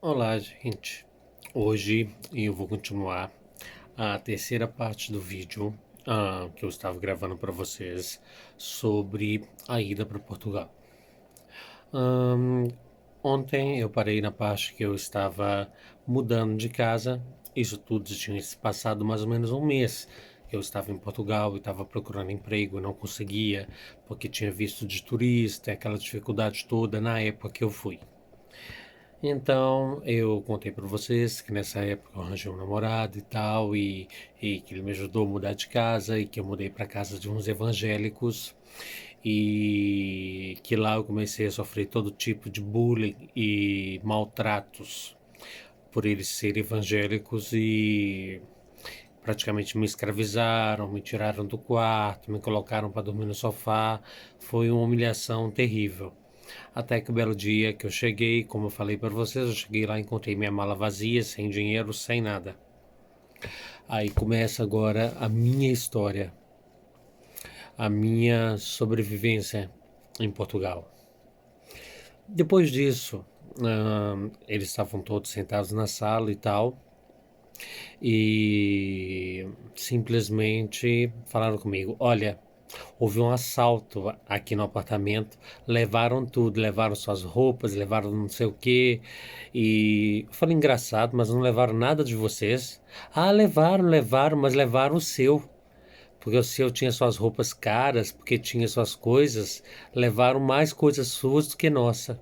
Olá, gente. Hoje eu vou continuar a terceira parte do vídeo que eu estava gravando para vocês sobre a ida para Portugal. Ahn, Ontem eu parei na parte que eu estava mudando de casa. Isso tudo tinha se passado mais ou menos um mês. Eu estava em Portugal e estava procurando emprego, não conseguia, porque tinha visto de turista, aquela dificuldade toda na época que eu fui. Então, eu contei para vocês que nessa época eu arranjei um namorado e tal, e que ele me ajudou a mudar de casa, e que eu mudei para casa de uns evangélicos, e que lá eu comecei a sofrer todo tipo de bullying e maltratos por eles serem evangélicos e praticamente me escravizaram, me tiraram do quarto, me colocaram para dormir no sofá. Foi uma humilhação terrível. Até que o belo dia que eu cheguei, como eu falei para vocês, eu cheguei lá e encontrei minha mala vazia, sem dinheiro, sem nada. Aí começa agora a minha história, a minha sobrevivência em Portugal. Depois disso, eles estavam todos sentados na sala e tal, e simplesmente falaram comigo: Olha, houve um assalto aqui no apartamento, levaram tudo, levaram suas roupas, levaram não sei o quê. E eu falei, engraçado, mas não levaram nada de vocês. Ah, levaram, mas levaram o seu. Porque o seu tinha suas roupas caras, porque tinha suas coisas, levaram mais coisas suas do que nossa.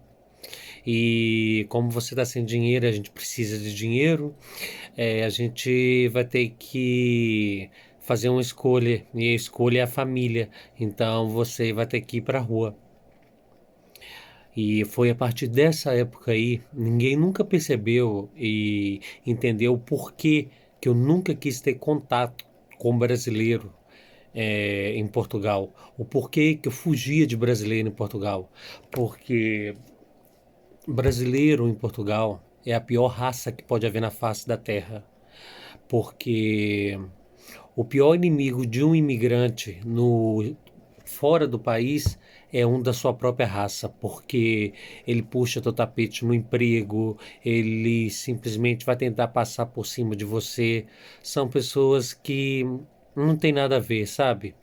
E como você está sem dinheiro, a gente precisa de dinheiro, a gente vai ter que fazer uma escolha, e a escolha é a família. Então você vai ter que ir para a rua. E foi a partir dessa época aí, ninguém nunca percebeu e entendeu o porquê que eu nunca quis ter contato com brasileiro em Portugal. O porquê que eu fugia de brasileiro em Portugal. Porque brasileiro em Portugal é a pior raça que pode haver na face da terra. Porque o pior inimigo de um imigrante no fora do país é um da sua própria raça, porque ele puxa teu tapete no emprego, ele simplesmente vai tentar passar por cima de você. São pessoas que não tem nada a ver, sabe?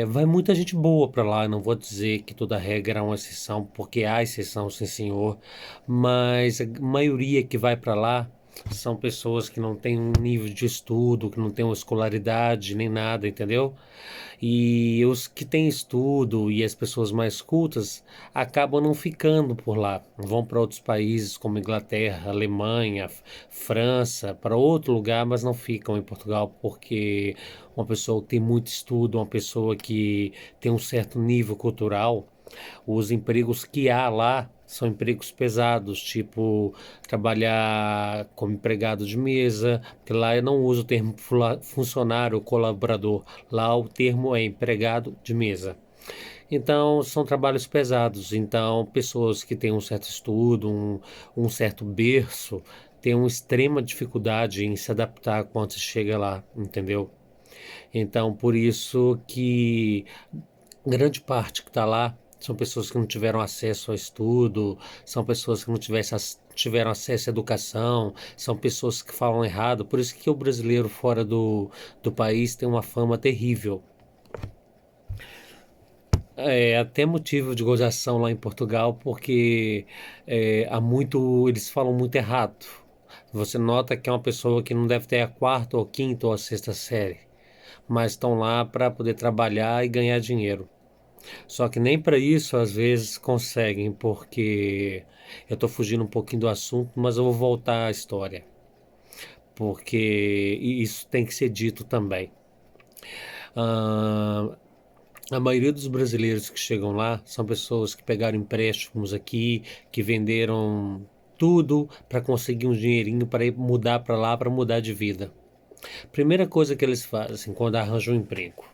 Vai muita gente boa para lá, não vou dizer que toda regra é uma exceção, porque há exceção, sim senhor, mas a maioria que vai para lá são pessoas que não têm um nível de estudo, que não têm uma escolaridade nem nada, entendeu? E os que têm estudo e as pessoas mais cultas acabam não ficando por lá, vão para outros países como Inglaterra, Alemanha, França, para outro lugar, mas não ficam em Portugal porque uma pessoa que tem muito estudo, uma pessoa que tem um certo nível cultural, os empregos que há lá são empregos pesados, tipo trabalhar como empregado de mesa, porque lá eu não uso o termo funcionário ou colaborador, lá o termo é empregado de mesa. Então, são trabalhos pesados. Então, pessoas que têm um certo estudo, um certo berço, têm uma extrema dificuldade em se adaptar quando se chega lá, entendeu? Então, por isso que grande parte que está lá são pessoas que não tiveram acesso ao estudo, são pessoas que não tiveram acesso à educação, são pessoas que falam errado. Por isso que o brasileiro fora do país tem uma fama terrível. É até motivo de gozação lá em Portugal, porque eles falam muito errado. Você nota que é uma pessoa que não deve ter a quarta ou quinta ou a sexta série, mas estão lá para poder trabalhar e ganhar dinheiro. Só que nem para isso às vezes conseguem, porque eu estou fugindo um pouquinho do assunto, mas eu vou voltar à história, porque isso tem que ser dito também. Ah, a maioria dos brasileiros que chegam lá são pessoas que pegaram empréstimos aqui, que venderam tudo para conseguir um dinheirinho para ir mudar para lá, para mudar de vida. Primeira coisa que eles fazem quando arranjam um emprego.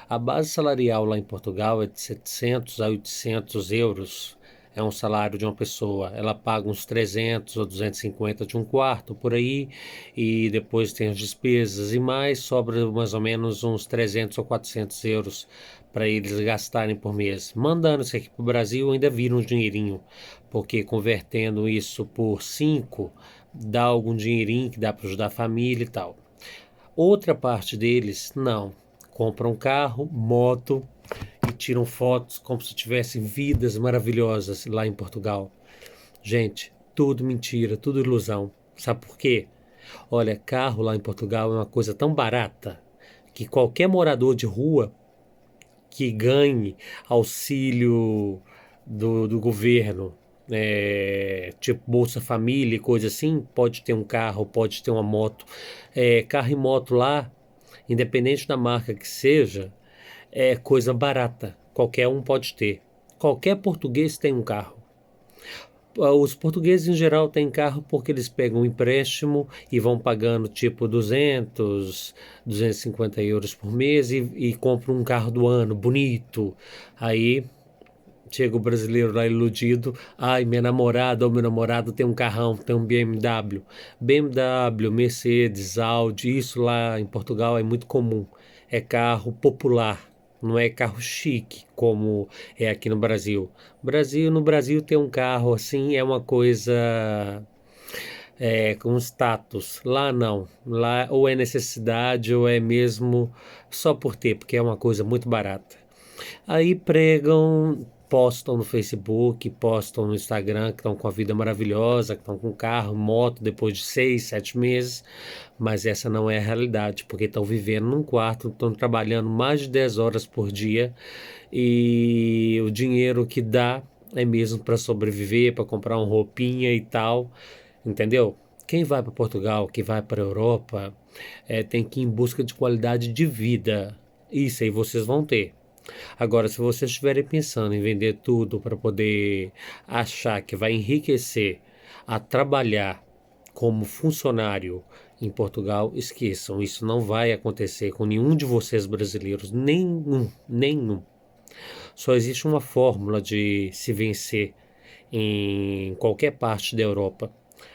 A base salarial lá em Portugal é de 700 a 800 euros. É um salário de uma pessoa. Ela paga uns 300 ou 250 de um quarto por aí, e depois tem as despesas e mais, sobra mais ou menos uns 300 ou 400 euros para eles gastarem por mês. Mandando isso aqui para o Brasil, ainda vira um dinheirinho, porque convertendo isso por 5, dá algum dinheirinho que dá para ajudar a família e tal. Outra parte deles, não. Compram carro, moto e tiram fotos como se tivessem vidas maravilhosas lá em Portugal. Gente, tudo mentira, tudo ilusão. Sabe por quê? Olha, carro lá em Portugal é uma coisa tão barata que qualquer morador de rua que ganhe auxílio do governo, tipo Bolsa Família e coisa assim, pode ter um carro, pode ter uma moto. Carro e moto lá, independente da marca que seja, é coisa barata. Qualquer um pode ter. Qualquer português tem um carro. Os portugueses em geral têm carro porque eles pegam um empréstimo e vão pagando tipo 250 euros por mês e compram um carro do ano, bonito. Aí chega o brasileiro lá iludido, ai, minha namorada ou meu namorado tem um carrão, tem um BMW. BMW, Mercedes, Audi, isso lá em Portugal é muito comum. É carro popular, não é carro chique como é aqui no Brasil. No Brasil ter um carro assim é uma coisa com status. Lá não. Lá ou é necessidade ou é mesmo só por ter, porque é uma coisa muito barata. Aí pregam, postam no Facebook, postam no Instagram que estão com a vida maravilhosa, que estão com carro, moto depois de 6, 7 meses, mas essa não é a realidade, porque estão vivendo num quarto, estão trabalhando mais de 10 horas por dia e o dinheiro que dá é mesmo para sobreviver, para comprar uma roupinha e tal, entendeu? Quem vai para Portugal, quem vai para a Europa, tem que ir em busca de qualidade de vida. Isso aí vocês vão ter. Agora, se vocês estiverem pensando em vender tudo para poder achar que vai enriquecer a trabalhar como funcionário em Portugal, esqueçam, isso não vai acontecer com nenhum de vocês brasileiros, nenhum, nenhum. Só existe uma fórmula de se vencer em qualquer parte da Europa,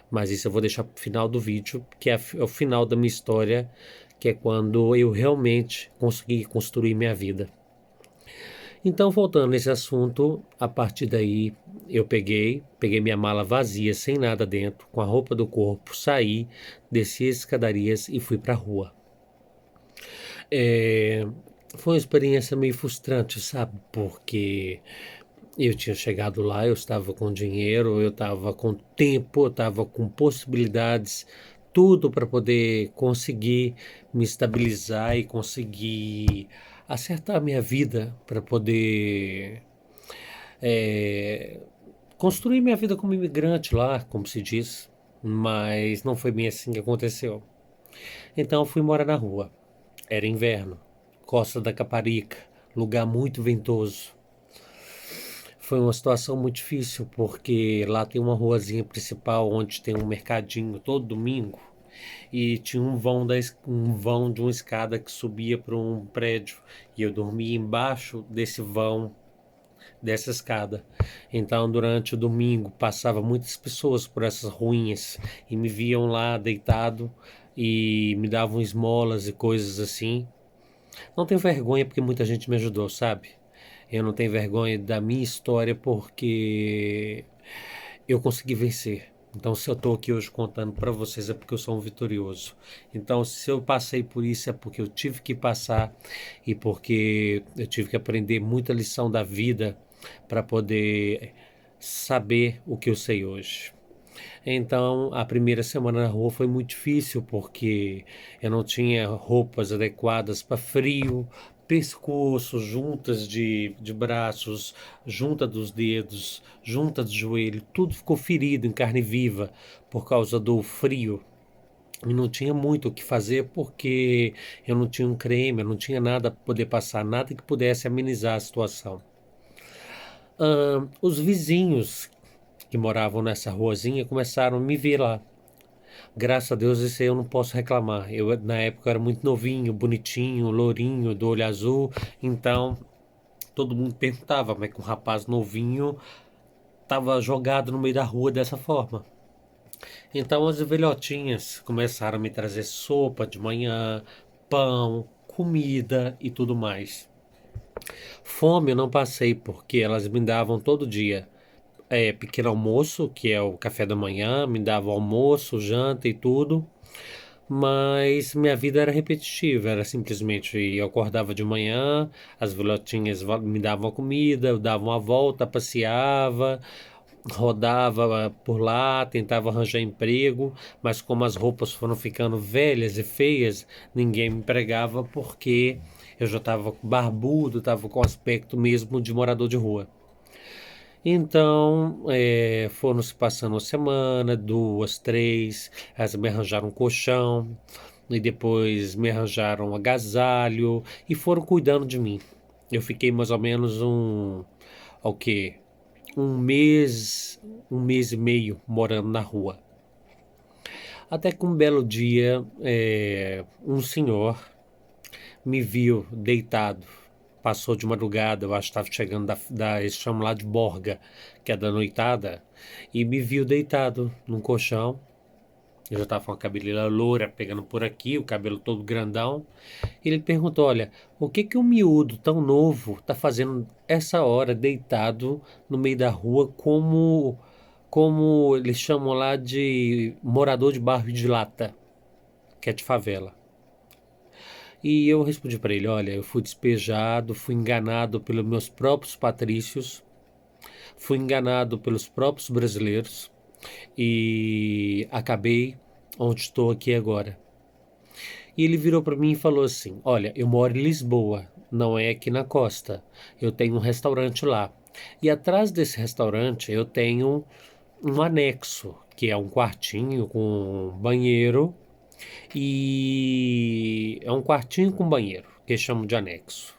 mas isso eu vou deixar para o final do vídeo, que é o final da minha história, que é quando eu realmente consegui construir minha vida. Então, voltando nesse assunto, a partir daí eu peguei minha mala vazia, sem nada dentro, com a roupa do corpo, saí, desci as escadarias e fui para a rua. É, Foi uma experiência meio frustrante, sabe? Porque eu tinha chegado lá, eu estava com dinheiro, eu estava com tempo, eu estava com possibilidades, tudo para poder conseguir me estabilizar e conseguir acertar a minha vida para poder é, construir minha vida como imigrante lá, como se diz. Mas não foi bem assim que aconteceu. Então eu fui morar na rua. Era inverno, Costa da Caparica, lugar muito ventoso. Foi uma situação muito difícil, porque lá tem uma ruazinha principal onde tem um mercadinho todo domingo e tinha um vão de uma escada que subia para um prédio e eu dormia embaixo desse vão, dessa escada. Então, durante o domingo, passava muitas pessoas por essas ruínas e me viam lá deitado e me davam esmolas e coisas assim. Não tenho vergonha porque muita gente me ajudou, sabe? Eu não tenho vergonha da minha história porque eu consegui vencer. Então, se eu estou aqui hoje contando para vocês é porque eu sou um vitorioso. Então, se eu passei por isso é porque eu tive que passar e porque eu tive que aprender muita lição da vida para poder saber o que eu sei hoje. Então, a primeira semana na rua foi muito difícil porque eu não tinha roupas adequadas para frio, pescoço, juntas de braços, junta dos dedos, junta do joelho, tudo ficou ferido em carne viva por causa do frio. E não tinha muito o que fazer porque eu não tinha um creme, eu não tinha nada para poder passar, nada que pudesse amenizar a situação. Os vizinhos que moravam nessa ruazinha começaram a me ver lá. Graças a Deus, isso aí eu não posso reclamar. Eu, na época, era muito novinho, bonitinho, lourinho, do olho azul. Então, todo mundo perguntava, mas que um rapaz novinho estava jogado no meio da rua dessa forma. Então, as velhotinhas começaram a me trazer sopa de manhã, pão, comida e tudo mais. Fome eu não passei, porque elas me davam todo dia pequeno almoço, que é o café da manhã, me davam almoço, janta e tudo. Mas minha vida era repetitiva, era simplesmente eu acordava de manhã, as velhotinhas me davam comida, eu dava uma volta, passeava, rodava por lá, tentava arranjar emprego, mas como as roupas foram ficando velhas e feias, ninguém me empregava porque eu já estava barbudo, estava com aspecto mesmo de morador de rua. Então, foram se passando uma semana, duas, três, elas me arranjaram um colchão, e depois me arranjaram um agasalho, e foram cuidando de mim. Eu fiquei mais ou menos o quê? Um mês e meio morando na rua. Até que um belo dia, um senhor me viu deitado. Passou de madrugada, eu acho que estava chegando eles chamam lá de borga, que é da noitada, e me viu deitado num colchão. Eu já estava com a cabeleira loura, pegando por aqui, o cabelo todo grandão. Ele perguntou: Olha, o que que um miúdo tão novo está fazendo essa hora deitado no meio da rua, como eles chamam lá de morador de bairro de lata, que é de favela? E eu respondi para ele: Olha, eu fui despejado, fui enganado pelos meus próprios patrícios, fui enganado pelos próprios brasileiros e acabei onde estou aqui agora. E ele virou para mim e falou assim: Olha, eu moro em Lisboa, não é aqui na costa. Eu tenho um restaurante lá. E atrás desse restaurante eu tenho um anexo, que é um quartinho com banheiro. E é um quartinho com banheiro, que eles chamam de anexo.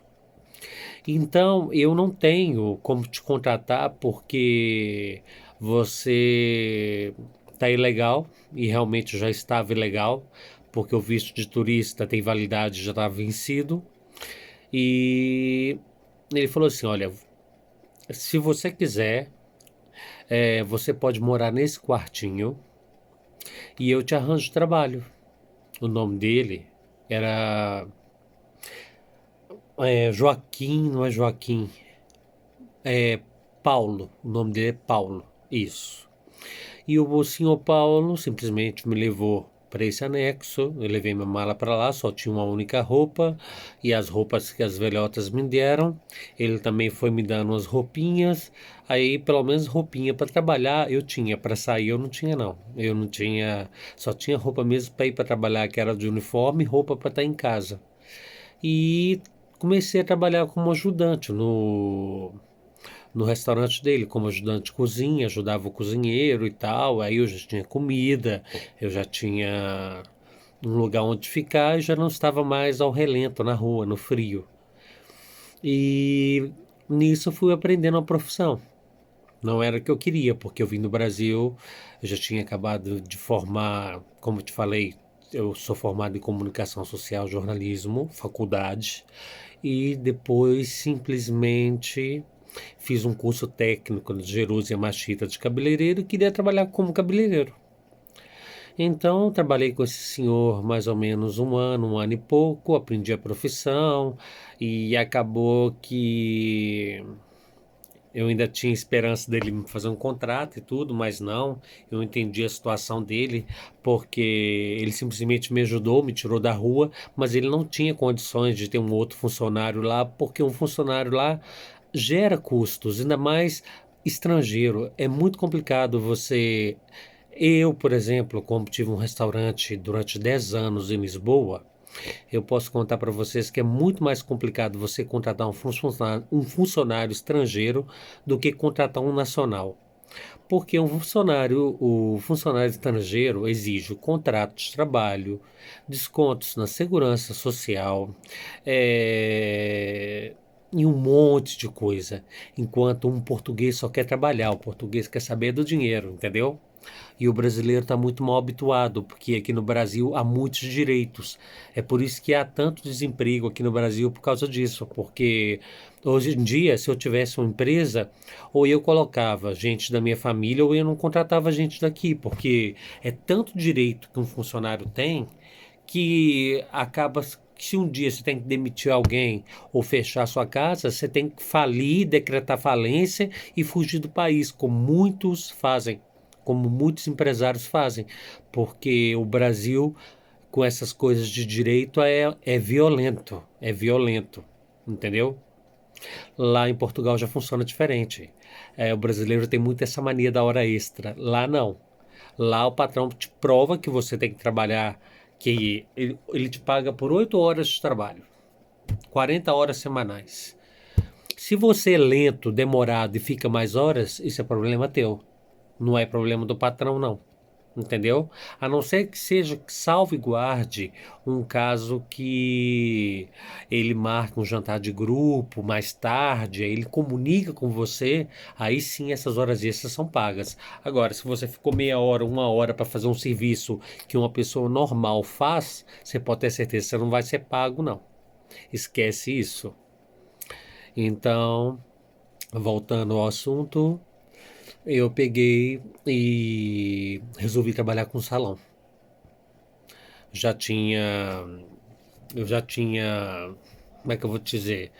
Então, eu não tenho como te contratar porque você está ilegal e realmente já estava ilegal, porque o visto de turista tem validade, já está vencido. E ele falou assim: Olha, se você quiser, você pode morar nesse quartinho e eu te arranjo trabalho. O nome dele era Joaquim, não é Joaquim, é Paulo. O nome dele é Paulo. Isso. E o senhor Paulo simplesmente me levou para esse anexo. Eu levei minha mala para lá, só tinha uma única roupa e as roupas que as velhotas me deram. Ele também foi me dando umas roupinhas. Aí, pelo menos roupinha para trabalhar eu tinha, para sair eu não tinha não. Eu não tinha, só tinha roupa mesmo para ir para trabalhar, que era de uniforme, e roupa para estar em casa. E comecei a trabalhar como ajudante no restaurante dele, como ajudante de cozinha, ajudava o cozinheiro e tal. Aí eu já tinha comida, eu já tinha um lugar onde ficar e já não estava mais ao relento na rua, no frio. E nisso eu fui aprendendo a profissão. Não era o que eu queria, porque eu vim do Brasil, eu já tinha acabado de formar, como eu te falei, eu sou formado em comunicação social, jornalismo, faculdade, e depois simplesmente fiz um curso técnico de Jerusa Machita de cabeleireiro e queria trabalhar como cabeleireiro. Então, trabalhei com esse senhor mais ou menos um ano e pouco, aprendi a profissão e acabou que eu ainda tinha esperança dele me fazer um contrato e tudo, mas não. Eu entendi a situação dele, porque ele simplesmente me ajudou, me tirou da rua, mas ele não tinha condições de ter um outro funcionário lá, porque um funcionário lá gera custos, ainda mais estrangeiro. É muito complicado você. Eu, por exemplo, como tive um restaurante durante 10 anos em Lisboa, eu posso contar para vocês que é muito mais complicado você contratar um funcionário estrangeiro do que contratar um nacional. Porque o funcionário estrangeiro exige o contrato de trabalho, descontos na segurança social, e um monte de coisa. Enquanto um português só quer trabalhar, o português quer saber do dinheiro, entendeu? E o brasileiro está muito mal habituado, porque aqui no Brasil há muitos direitos. É por isso que há tanto desemprego aqui no Brasil por causa disso. Porque hoje em dia, se eu tivesse uma empresa, ou eu colocava gente da minha família, ou eu não contratava gente daqui, porque é tanto direito que um funcionário tem que acaba Se um dia você tem que demitir alguém ou fechar sua casa, você tem que falir, decretar falência e fugir do país, como muitos fazem, como muitos empresários fazem, porque o Brasil, com essas coisas de direito, é violento, entendeu? Lá em Portugal já funciona diferente. O brasileiro tem muito essa mania da hora extra. Lá não. Lá o patrão te prova que você tem que trabalhar, que ele te paga por 8 horas de trabalho, 40 horas semanais. Se você é lento, demorado e fica mais horas, isso é problema teu. Não é problema do patrão, não. Entendeu? A não ser que seja, salve e guarde, um caso que ele marca um jantar de grupo mais tarde, aí ele comunica com você, aí sim essas horas extras são pagas. Agora, se você ficou meia hora, uma hora para fazer um serviço que uma pessoa normal faz, você pode ter certeza que você não vai ser pago, não. Esquece isso. Então, voltando ao assunto, eu peguei e resolvi trabalhar com salão. Já tinha, eu já tinha, como é que eu vou te dizer,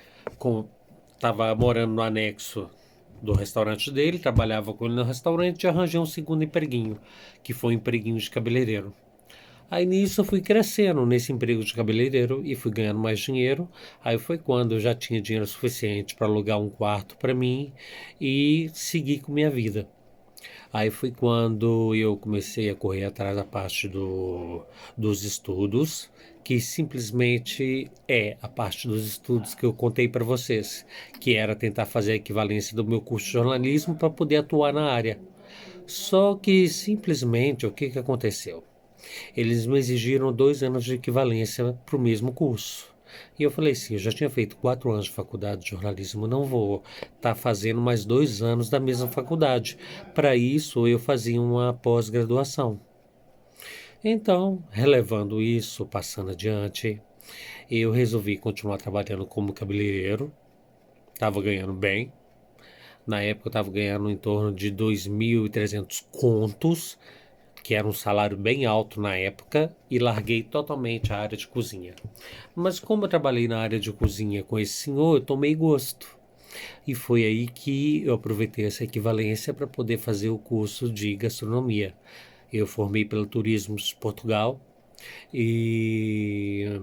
tava morando no anexo do restaurante dele, trabalhava com ele no restaurante e arranjei um segundo empreguinho, que foi um empreguinho de cabeleireiro. Aí nisso eu fui crescendo nesse emprego de cabeleireiro e fui ganhando mais dinheiro. Aí foi quando eu já tinha dinheiro suficiente para alugar um quarto para mim e seguir com minha vida. Aí foi quando eu comecei a correr atrás da parte dos estudos, que simplesmente é a parte dos estudos que eu contei para vocês, que era tentar fazer a equivalência do meu curso de jornalismo para poder atuar na área. Só que simplesmente o que aconteceu? Eles me exigiram 2 anos de equivalência para o mesmo curso. E eu falei assim, eu já tinha feito 4 anos de faculdade de jornalismo, não vou estar fazendo mais 2 anos da mesma faculdade. Para isso, eu fazia uma pós-graduação. Então, relevando isso, passando adiante, eu resolvi continuar trabalhando como cabeleireiro. Estava ganhando bem. Na época, eu estava ganhando em torno de 2.300 contos, que era um salário bem alto na época, e larguei totalmente a área de cozinha. Mas como eu trabalhei na área de cozinha com esse senhor, eu tomei gosto. E foi aí que eu aproveitei essa equivalência para poder fazer o curso de gastronomia. Eu formei pelo Turismo de Portugal e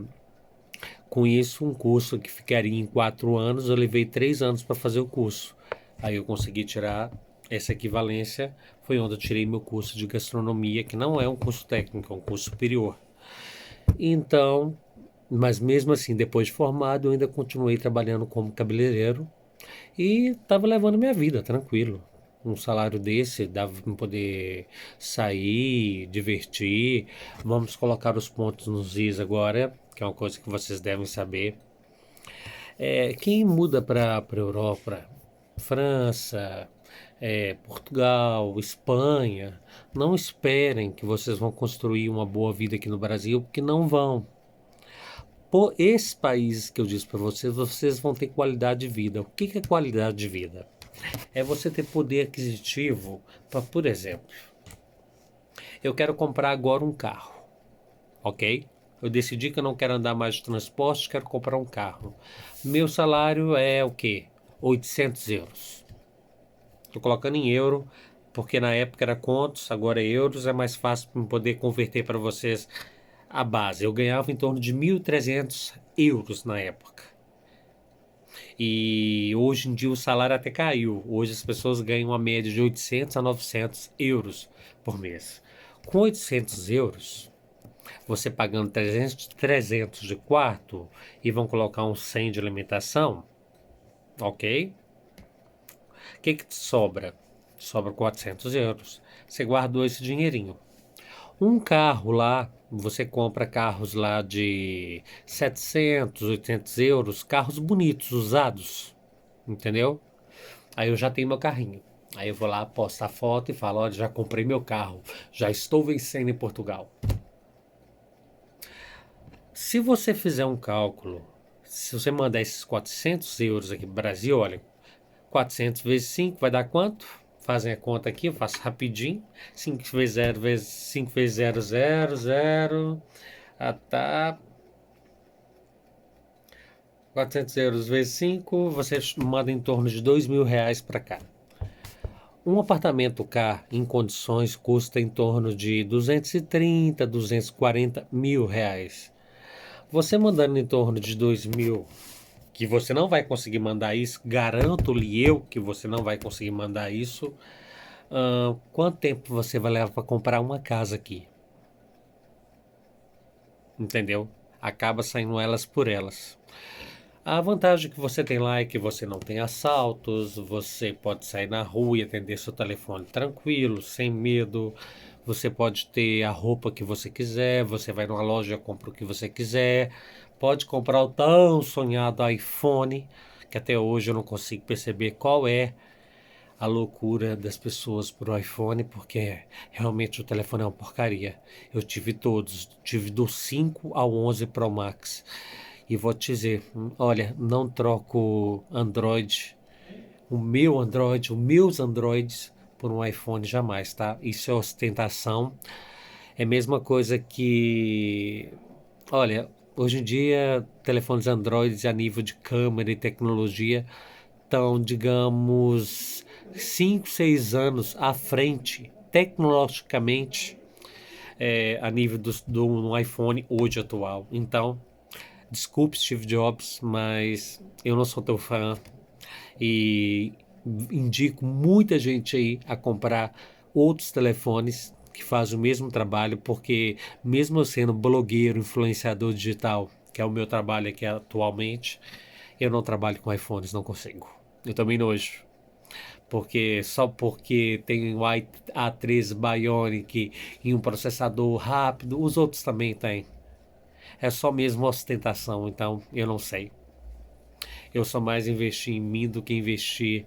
com isso um curso que ficaria em 4 anos, eu levei 3 anos para fazer o curso. Aí eu consegui tirar essa equivalência, foi onde eu tirei meu curso de gastronomia, que não é um curso técnico, é um curso superior. Então, mas mesmo assim, depois de formado, eu ainda continuei trabalhando como cabeleireiro e estava levando minha vida tranquilo. Um salário desse dava para poder sair, divertir. Vamos colocar os pontos nos is agora, que é uma coisa que vocês devem saber. Quem muda para a Europa, França, Portugal, Espanha, não esperem que vocês vão construir uma boa vida aqui no Brasil, porque não vão. Por esses países que eu disse para vocês, vocês vão ter qualidade de vida. O que é qualidade de vida? É você ter poder aquisitivo para, por exemplo, eu quero comprar agora um carro, ok? Eu decidi que eu não quero andar mais de transporte, quero comprar um carro. Meu salário é o quê? 800 euros. Estou colocando em euro, porque na época era contos, agora é euros, é mais fácil para poder converter para vocês a base. Eu ganhava em torno de 1.300 euros na época. E hoje em dia o salário até caiu. Hoje as pessoas ganham uma média de 800 a 900 euros por mês. Com 800 euros, você pagando 300 de quarto e vão colocar um 100 de alimentação, ok? O que te sobra? Sobra 400 euros. Você guardou esse dinheirinho. Um carro lá, você compra carros lá de 700, 800 euros, carros bonitos, usados, entendeu? Aí eu já tenho meu carrinho. Aí eu vou lá, posto a foto e falo, olha, já comprei meu carro, já estou vencendo em Portugal. Se você fizer um cálculo, se você mandar esses 400 euros aqui pro Brasil, olha, 400 vezes 5 vai dar quanto? Fazem a conta aqui, eu faço rapidinho. 5 vezes 0 vezes 5 vezes 0, 0, 0. Ah, tá. €400 vezes 5, você manda em torno de R$ 2.000 para cá. Um apartamento cá, em condições, custa em torno de 230, R$ 240 mil. Você mandando em torno de 2.000, que você não vai conseguir mandar isso, garanto-lhe eu que você não vai conseguir mandar isso. Quanto tempo você vai levar para comprar uma casa aqui? Entendeu? Acaba saindo elas por elas. A vantagem que você tem lá é que você não tem assaltos, você pode sair na rua e atender seu telefone tranquilo, sem medo. Você pode ter a roupa que você quiser, você vai numa loja e compra o que você quiser. Pode comprar o tão sonhado iPhone, que até hoje eu não consigo perceber qual é a loucura das pessoas por iPhone, porque realmente o telefone é uma porcaria. Eu tive todos, tive do 5 ao 11 Pro Max. E vou te dizer, olha, não troco Android, os meus Androids por um iPhone jamais, tá? Isso é ostentação. É a mesma coisa que, olha, hoje em dia telefones Androids a nível de câmera e tecnologia estão, digamos, 5, 6 anos à frente, tecnologicamente, a nível do iPhone hoje atual. Então, desculpe, Steve Jobs, mas eu não sou teu fã e indico muita gente aí a comprar outros telefones que fazem o mesmo trabalho, porque mesmo eu sendo blogueiro, influenciador digital, que é o meu trabalho aqui atualmente, eu não trabalho com iPhones, não consigo. Eu também nojo. Porque só porque tem o A13 Bionic e um processador rápido, os outros também têm. É só mesmo ostentação, então eu não sei. Eu sou mais investir em mim do que investir.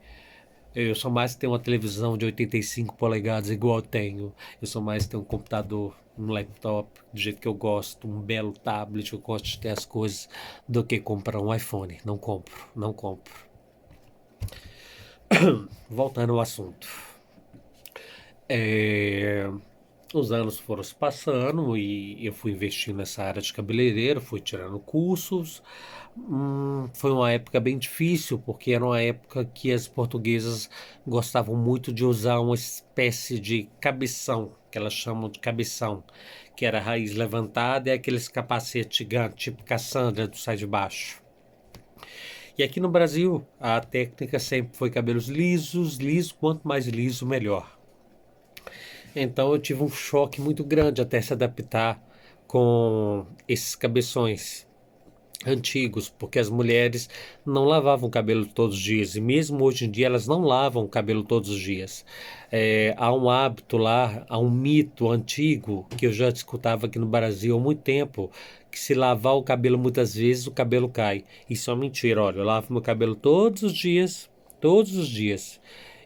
Eu sou mais ter uma televisão de 85 polegadas igual eu tenho. Eu sou mais ter um computador, um laptop do jeito que eu gosto, um belo tablet, eu gosto de ter as coisas, do que comprar um iPhone. Não compro, não compro. Voltando ao assunto. É, os anos foram se passando e eu fui investindo nessa área de cabeleireiro, fui tirando cursos. Foi uma época bem difícil, porque era uma época que as portuguesas gostavam muito de usar uma espécie de cabeção, que elas chamam de cabeção, que era a raiz levantada e aqueles capacetes gigantes, tipo Cassandra do Sai de Baixo. E aqui no Brasil, a técnica sempre foi cabelos lisos, liso, quanto mais liso, melhor. Então eu tive um choque muito grande até se adaptar com esses cabeções antigos, porque as mulheres não lavavam o cabelo todos os dias, e mesmo hoje em dia elas não lavam o cabelo todos os dias. Há um hábito lá, há um mito antigo que eu já escutava aqui no Brasil há muito tempo, que se lavar o cabelo muitas vezes o cabelo cai. Isso é uma mentira, olha, eu lavo meu cabelo todos os dias.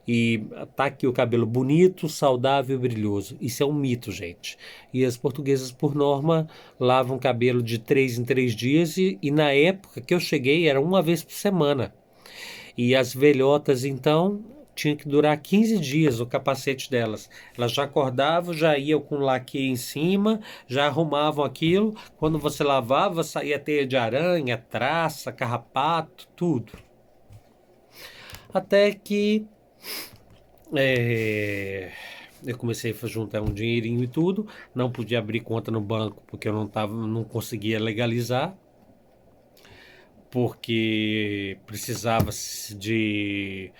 E tá aqui o cabelo bonito, saudável e brilhoso. Isso é um mito, gente. E as portuguesas, por norma, lavam cabelo de 3 em 3 dias e na época que eu cheguei era uma vez por semana. E as velhotas, então, tinha que durar 15 dias o capacete delas. Elas já acordavam, já iam com laque em cima, já arrumavam aquilo. Quando você lavava, saía teia de aranha, traça, carrapato, tudo. Até que é, eu comecei a juntar um dinheirinho e tudo. Não podia abrir conta no banco porque eu não conseguia legalizar, porque precisava de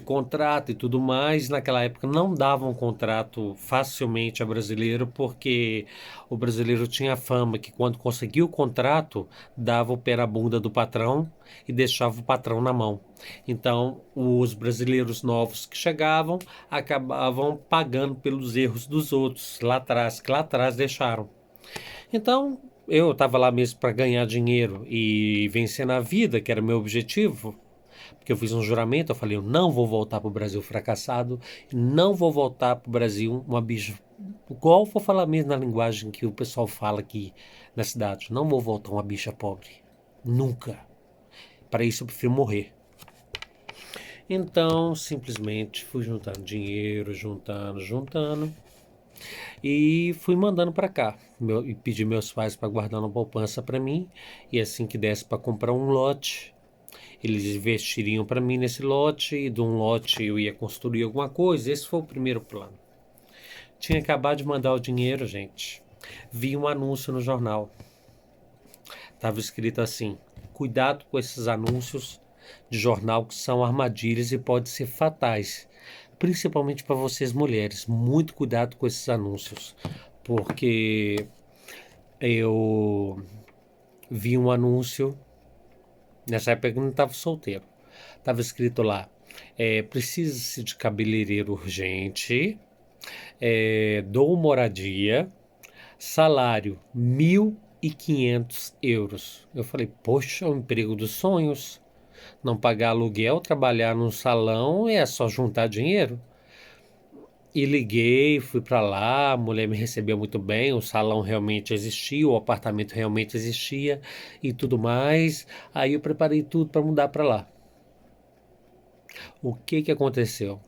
contrato e tudo mais. Naquela época não davam um contrato facilmente a brasileiro, porque o brasileiro tinha fama que quando conseguia o contrato, dava o pé na bunda do patrão e deixava o patrão na mão. Então, os brasileiros novos que chegavam acabavam pagando pelos erros dos outros lá atrás, que lá atrás deixaram. Então, eu estava lá mesmo para ganhar dinheiro e vencer na vida, que era meu objetivo, porque eu fiz um juramento, eu falei, eu não vou voltar para o Brasil fracassado, não vou voltar para o Brasil uma bicha, igual vou falar mesmo na linguagem que o pessoal fala aqui na cidade, não vou voltar uma bicha pobre, nunca. Para isso eu prefiro morrer. Então, simplesmente fui juntando dinheiro, juntando. E fui mandando para cá. E pedi meus pais para guardar uma poupança para mim. E assim que desse para comprar um lote, Eles investiriam para mim nesse lote, e de um lote eu ia construir alguma coisa. Esse foi o primeiro plano. Tinha acabado de mandar o dinheiro, gente. Vi um anúncio no jornal. Estava escrito assim: cuidado com esses anúncios de jornal que são armadilhas e podem ser fatais, principalmente para vocês mulheres. Muito cuidado com esses anúncios, porque eu vi um anúncio, nessa época eu não estava solteiro, estava escrito lá, precisa-se de cabeleireiro urgente, dou moradia, salário 1.500 euros. Eu falei, poxa, é o emprego dos sonhos. Não pagar aluguel, trabalhar num salão é só juntar dinheiro. E liguei, fui para lá, a mulher me recebeu muito bem, o salão realmente existia, o apartamento realmente existia e tudo mais. Aí eu preparei tudo para mudar para lá. O que que aconteceu?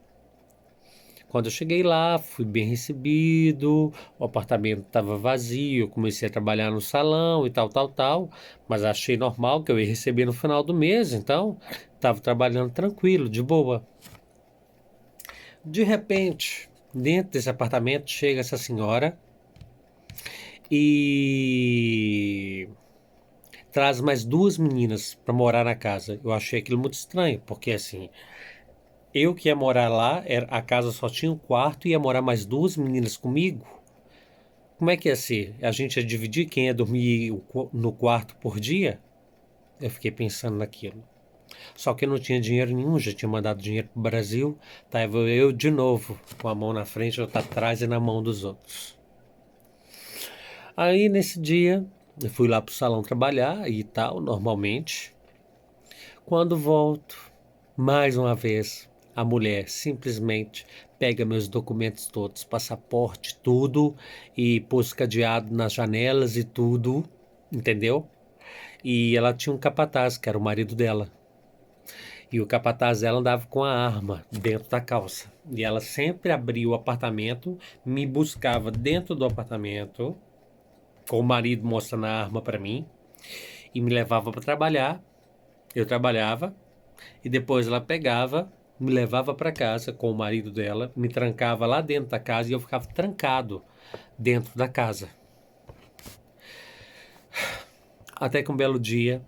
Quando eu cheguei lá, fui bem recebido, o apartamento estava vazio, eu comecei a trabalhar no salão e tal, tal, tal, mas achei normal que eu ia receber no final do mês, então estava trabalhando tranquilo, de boa. De repente, dentro desse apartamento chega essa senhora e traz mais duas meninas para morar na casa. Eu achei aquilo muito estranho, porque assim, eu que ia morar lá, a casa só tinha um quarto e ia morar mais duas meninas comigo. Como é que ia ser? A gente ia dividir quem ia dormir no quarto por dia? Eu fiquei pensando naquilo. Só que eu não tinha dinheiro nenhum, já tinha mandado dinheiro pro Brasil. Tava eu de novo, com a mão na frente, outra atrás e na mão dos outros. Aí nesse dia, eu fui lá pro salão trabalhar e tal, normalmente. Quando volto, mais uma vez, a mulher simplesmente pega meus documentos todos, passaporte, tudo, e pôs cadeado nas janelas e tudo, entendeu? E ela tinha um capataz, que era o marido dela. E o capataz dela andava com a arma dentro da calça. E ela sempre abria o apartamento, me buscava dentro do apartamento, com o marido mostrando a arma para mim, e me levava para trabalhar. Eu trabalhava, e depois ela pegava, me levava para casa com o marido dela, me trancava lá dentro da casa e eu ficava trancado dentro da casa. Até que um belo dia,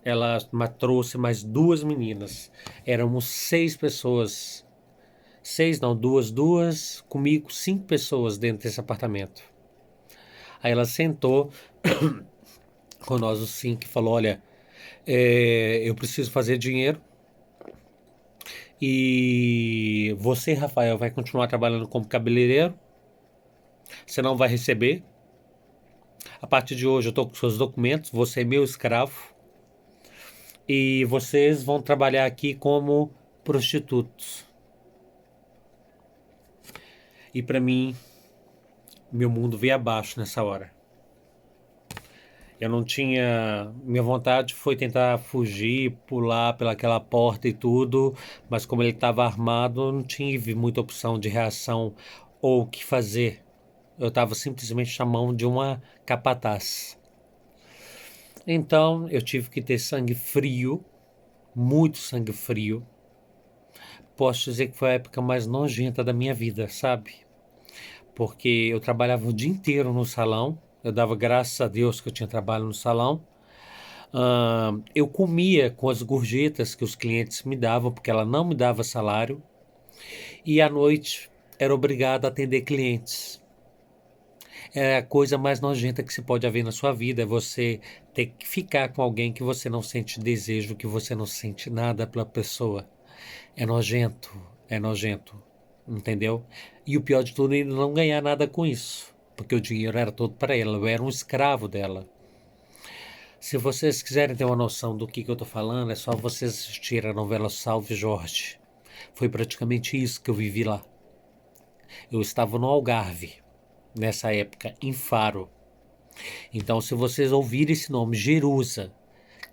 ela trouxe mais duas meninas. Éramos 6 pessoas. 6 não, duas, comigo 5 pessoas dentro desse apartamento. Aí ela sentou com nós os 5 e falou, olha, eu preciso fazer dinheiro e você, Rafael, vai continuar trabalhando como cabeleireiro, você não vai receber. A partir de hoje eu estou com seus documentos, você é meu escravo e vocês vão trabalhar aqui como prostitutos. E para mim, meu mundo veio abaixo nessa hora. Eu não tinha. Minha vontade foi tentar fugir, pular pelaquela porta e tudo, mas como ele estava armado, eu não tive muita opção de reação ou o que fazer. Eu estava simplesmente na mão de uma capataz. Então eu tive que ter sangue frio, muito sangue frio. Posso dizer que foi a época mais nojenta da minha vida, sabe? Porque eu trabalhava o dia inteiro no salão. Eu dava graças a Deus que eu tinha trabalho no salão. Eu comia com as gorjetas que os clientes me davam, porque ela não me dava salário. E à noite era obrigado a atender clientes. É a coisa mais nojenta que se pode haver na sua vida, é você ter que ficar com alguém que você não sente desejo, que você não sente nada pela pessoa. É nojento, entendeu? E o pior de tudo é ele não ganhar nada com isso, porque o dinheiro era todo para ela, eu era um escravo dela. Se vocês quiserem ter uma noção do que eu tô falando, é só vocês assistirem a novela Salve Jorge. Foi praticamente isso que eu vivi lá. Eu estava no Algarve, nessa época, em Faro. Então, se vocês ouvirem esse nome, Jerusa,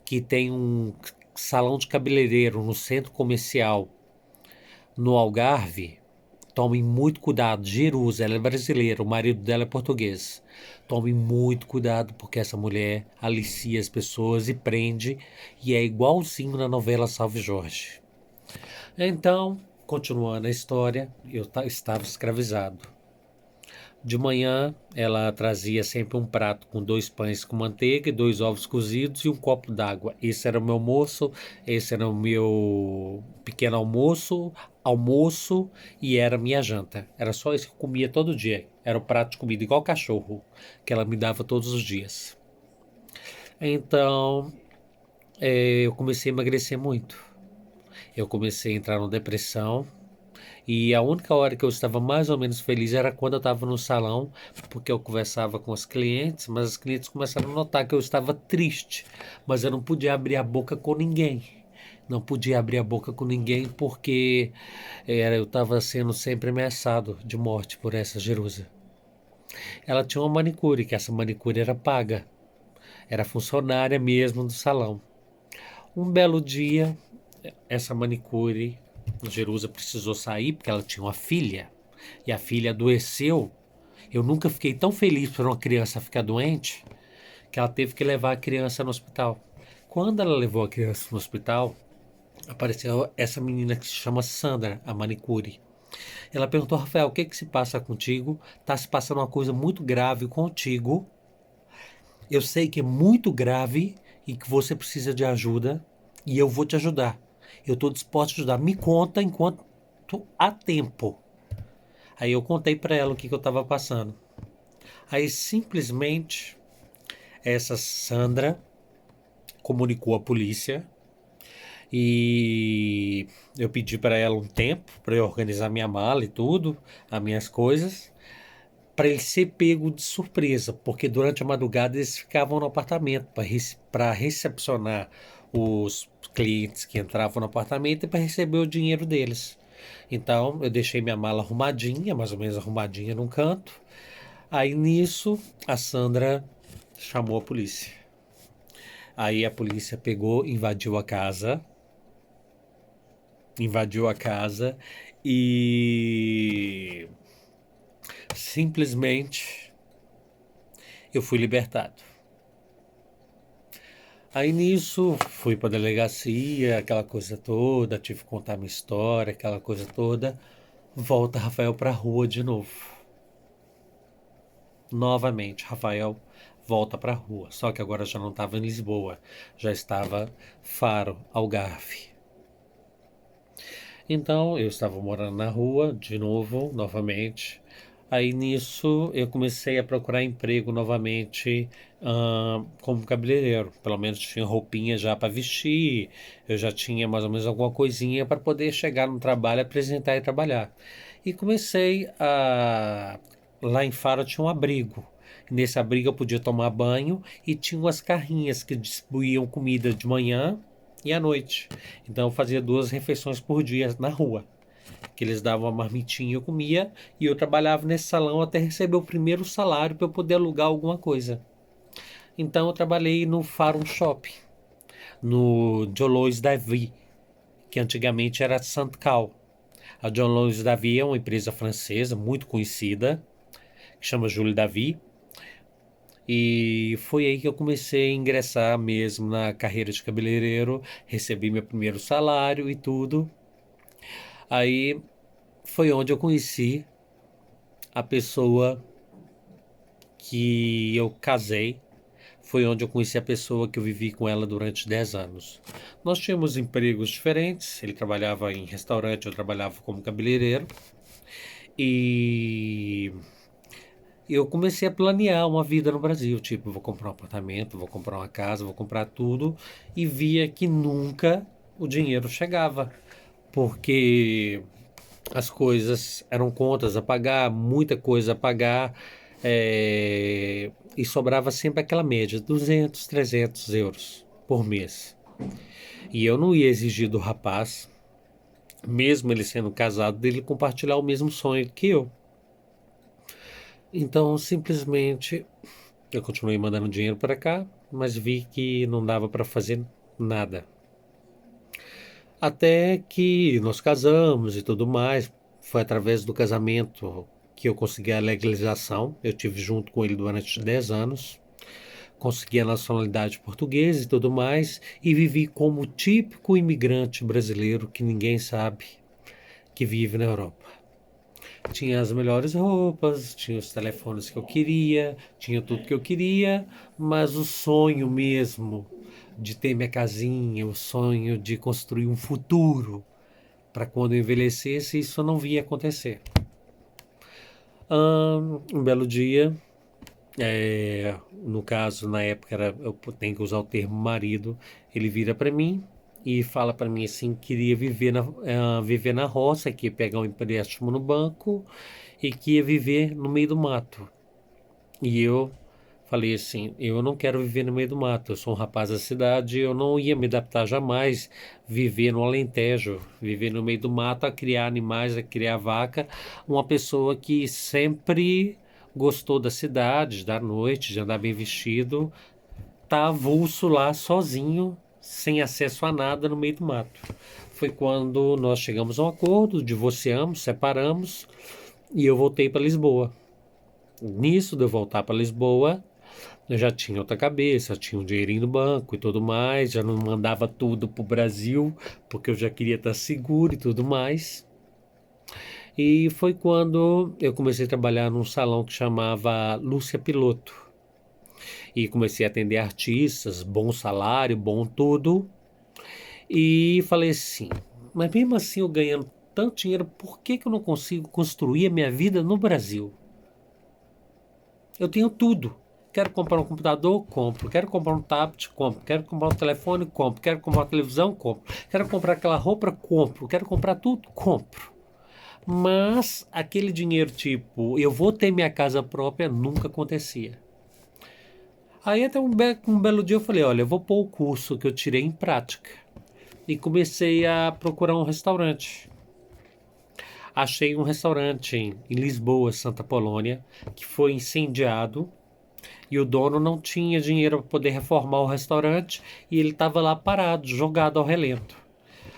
que tem um salão de cabeleireiro no centro comercial, no Algarve, Tomem muito cuidado. Jerusa, ela é brasileira, o marido dela é português. Tomem muito cuidado porque essa mulher alicia as pessoas e prende, e é igualzinho na novela Salve Jorge. Então, continuando a história, eu estava escravizado. De manhã, ela trazia sempre um prato com 2 pães com manteiga e 2 ovos cozidos e um copo d'água. Esse era o meu almoço, esse era o meu pequeno almoço e era a minha janta. Era só isso que eu comia todo dia. Era o prato de comida igual cachorro que ela me dava todos os dias. Então, eu comecei a emagrecer muito. Eu comecei a entrar numa depressão. E a única hora que eu estava mais ou menos feliz era quando eu estava no salão, porque eu conversava com os clientes, mas os clientes começaram a notar que eu estava triste, mas eu não podia abrir a boca com ninguém. Não podia abrir a boca com ninguém porque eu estava sendo sempre ameaçado de morte por essa Jerusa. Ela tinha uma manicure, que essa manicure era paga, era funcionária mesmo do salão. Um belo dia, essa manicure, Jerusa, precisou sair porque ela tinha uma filha e a filha adoeceu. Eu nunca fiquei tão feliz por uma criança ficar doente que ela teve que levar a criança no hospital. Quando ela levou a criança no hospital, apareceu essa menina que se chama Sandra, a manicure. Ela perguntou: Rafael, o que que se passa contigo? Tá se passando uma coisa muito grave contigo. Eu sei que é muito grave e que você precisa de ajuda e eu vou te ajudar. Eu estou disposto a ajudar. Me conta enquanto há tempo. Aí eu contei para ela o que eu estava passando. Aí simplesmente essa Sandra comunicou à polícia e eu pedi para ela um tempo para eu organizar minha mala e tudo, as minhas coisas, para ele ser pego de surpresa, porque durante a madrugada eles ficavam no apartamento para recepcionar os clientes que entravam no apartamento e para receber o dinheiro deles. Então eu deixei minha mala arrumadinha, mais ou menos arrumadinha num canto. Aí nisso a Sandra chamou a polícia. Aí a polícia pegou, invadiu a casa e simplesmente eu fui libertado. Aí nisso fui para a delegacia, aquela coisa toda, tive que contar minha história, aquela coisa toda. Volta Rafael para a rua de novo. Novamente, Rafael volta para a rua. Só que agora já não estava em Lisboa, já estava Faro, Algarve. Então eu estava morando na rua de novo, novamente. Aí nisso eu comecei a procurar emprego novamente, como cabeleireiro. Pelo menos tinha roupinha já para vestir, eu já tinha mais ou menos alguma coisinha para poder chegar no trabalho, apresentar e trabalhar. E comecei a. Lá em Faro tinha um abrigo. Nesse abrigo eu podia tomar banho e tinha umas carrinhas que distribuíam comida de manhã e à noite. Então eu fazia 2 refeições por dia na rua, que eles davam uma marmitinha, eu comia, e eu trabalhava nesse salão até receber o primeiro salário para eu poder alugar alguma coisa. Então eu trabalhei no Farum Shop, no John Lois Davi, que antigamente era Santcal. A John Lois Davi é uma empresa francesa muito conhecida, que chama Jules Davi, e foi aí que eu comecei a ingressar mesmo na carreira de cabeleireiro, recebi meu primeiro salário e tudo. Aí foi onde eu conheci a pessoa que eu casei, foi onde eu conheci a pessoa que eu vivi com ela durante 10 anos. Nós tínhamos empregos diferentes, ele trabalhava em restaurante, eu trabalhava como cabeleireiro, e eu comecei a planear uma vida no Brasil, tipo, vou comprar um apartamento, vou comprar uma casa, vou comprar tudo, e via que nunca o dinheiro chegava, porque as coisas eram contas a pagar, muita coisa a pagar, e sobrava sempre aquela média, 200, 300 euros por mês. E eu não ia exigir do rapaz, mesmo ele sendo casado, dele compartilhar o mesmo sonho que eu. Então, simplesmente, eu continuei mandando dinheiro para cá, mas vi que não dava para fazer nada. Até que nós casamos e tudo mais, Foi através do casamento que eu consegui a legalização. Eu tive junto com ele durante 10 anos. Consegui a nacionalidade portuguesa e tudo mais. E vivi como o típico imigrante brasileiro que ninguém sabe que vive na Europa. Tinha as melhores roupas, tinha os telefones que eu queria, tinha tudo que eu queria, mas o sonho mesmo de ter minha casinha, o sonho de construir um futuro para quando eu envelhecesse, isso eu não via acontecer. Um belo dia, no caso, na época, eu tenho que usar o termo marido, ele vira para mim e fala para mim assim, que queria viver na roça, que ia pegar um empréstimo no banco e que ia viver no meio do mato. E eu falei assim, eu não quero viver no meio do mato, eu sou um rapaz da cidade, eu não ia me adaptar jamais viver no Alentejo, viver no meio do mato, a criar animais, a criar vaca, uma pessoa que sempre gostou da cidade, da noite, de andar bem vestido, tá avulso lá sozinho, sem acesso a nada no meio do mato. Foi quando nós chegamos a um acordo, divorciamos, separamos e eu voltei para Lisboa. Nisso de eu voltar para Lisboa, eu já tinha outra cabeça, tinha um dinheirinho no banco e tudo mais, já não mandava tudo pro Brasil, porque eu já queria estar seguro e tudo mais. E foi quando eu comecei a trabalhar num salão que chamava Lúcia Piloto. E comecei a atender artistas, bom salário, bom tudo. E falei assim, mas mesmo assim eu ganhando tanto dinheiro, por que que eu não consigo construir a minha vida no Brasil? Eu tenho tudo. Quero comprar um computador, compro. Quero comprar um tablet, compro. Quero comprar um telefone, compro. Quero comprar uma televisão, compro. Quero comprar aquela roupa, compro. Quero comprar tudo, compro. Mas aquele dinheiro tipo, eu vou ter minha casa própria, nunca acontecia. Aí até um belo dia eu falei, olha, eu vou pôr o curso que eu tirei em prática. E comecei a procurar um restaurante. Achei um restaurante em Lisboa, Santa Polônia, que foi incendiado. E o dono não tinha dinheiro para poder reformar o restaurante e ele estava lá parado, jogado ao relento.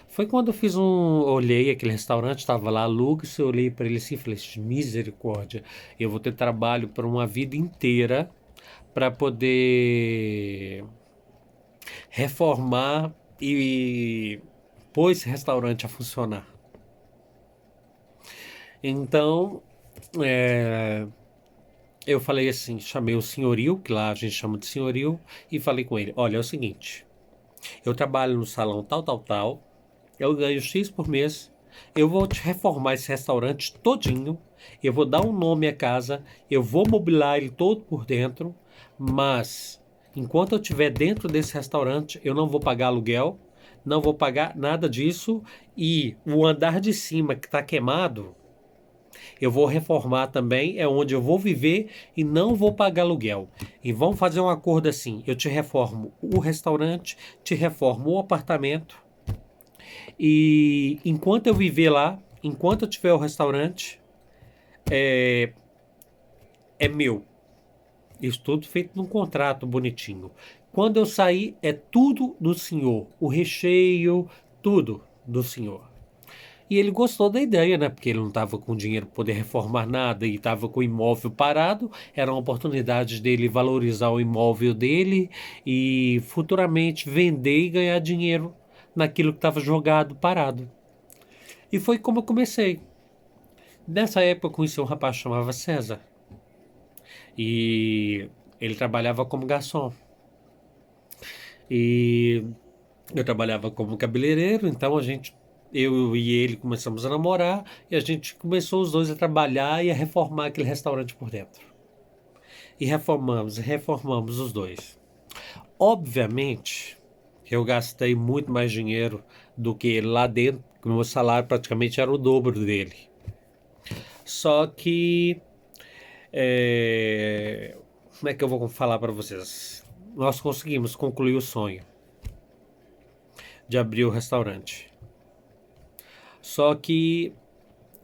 Foi quando eu fiz olhei aquele restaurante, estava lá, aluga-se, eu olhei para ele assim e falei, misericórdia, eu vou ter trabalho por uma vida inteira para poder reformar e pôr esse restaurante a funcionar. Então, é, eu falei assim, chamei o senhorio, que lá a gente chama de senhorio, e falei com ele, olha, é o seguinte, eu trabalho no salão tal, tal, tal, eu ganho X por mês, eu vou te reformar esse restaurante todinho, eu vou dar um nome à casa, eu vou mobilar ele todo por dentro, mas enquanto eu estiver dentro desse restaurante, eu não vou pagar aluguel, não vou pagar nada disso, e o andar de cima que está queimado, eu vou reformar também, é onde eu vou viver e não vou pagar aluguel. E vamos fazer um acordo assim: eu te reformo o restaurante, te reformo o apartamento, e enquanto eu viver lá, enquanto eu tiver o restaurante, é meu. Isso tudo feito num contrato bonitinho. Quando eu sair, é tudo do senhor. O recheio, tudo do senhor. E ele gostou da ideia, né? Porque ele não estava com dinheiro para poder reformar nada e estava com o imóvel parado. Era uma oportunidade dele valorizar o imóvel dele e futuramente vender e ganhar dinheiro naquilo que estava jogado, parado. E foi como eu comecei. Nessa época eu conheci um rapaz que chamava César. E ele trabalhava como garçom. E eu trabalhava como cabeleireiro, então eu e ele começamos a namorar e a gente começou os dois a trabalhar e a reformar aquele restaurante por dentro. E reformamos os dois. Obviamente, eu gastei muito mais dinheiro do que ele lá dentro, porque o meu salário praticamente era o dobro dele. Só que, como é que eu vou falar para vocês? Nós conseguimos concluir o sonho de abrir o restaurante. Só que